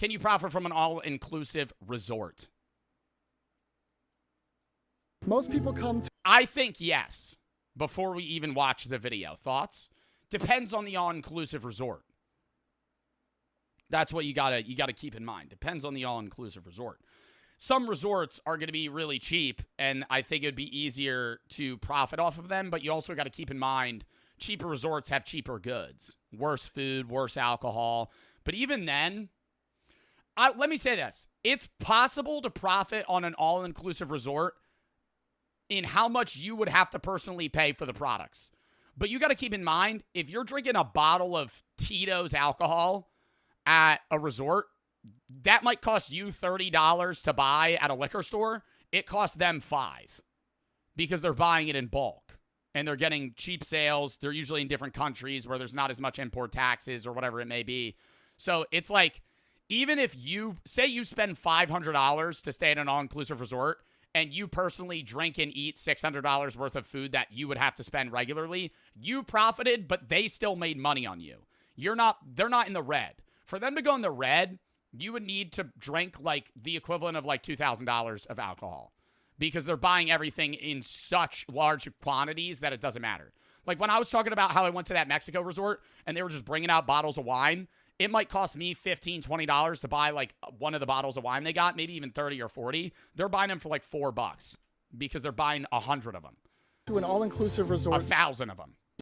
Can you profit from an all-inclusive resort? Most people come to... I think yes, before we even watch the video. Thoughts? Depends on the all-inclusive resort. That's what you gotta keep in mind. Depends on the all-inclusive resort. Some resorts are going to be really cheap, and I think it would be easier to profit off of them, but you also got to keep in mind cheaper resorts have cheaper goods. Worse food, worse alcohol. But even then, let me say this. It's possible to profit on an all-inclusive resort in how much you would have to personally pay for the products. But you got to keep in mind, if you're drinking a bottle of Tito's alcohol at a resort, that might cost you $30 to buy at a liquor store. It costs them $5 because they're buying it in bulk and they're getting cheap sales. They're usually in different countries where there's not as much import taxes or whatever it may be. So it's like, even if you say you spend $500 to stay at an all-inclusive resort and you personally drink and eat $600 worth of food that you would have to spend regularly, you profited, but they still made money on you. They're not in the red. For them to go in the red, you would need to drink like the equivalent of like $2,000 of alcohol because they're buying everything in such large quantities that it doesn't matter. Like when I was talking about how I went to that Mexico resort and they were just bringing out bottles of wine, it might cost me $15, $20 to buy like one of the bottles of wine they got, maybe even 30 or 40. They're buying them for like $4 because they're buying 100 of them. To an all-inclusive resort. 1,000 of them.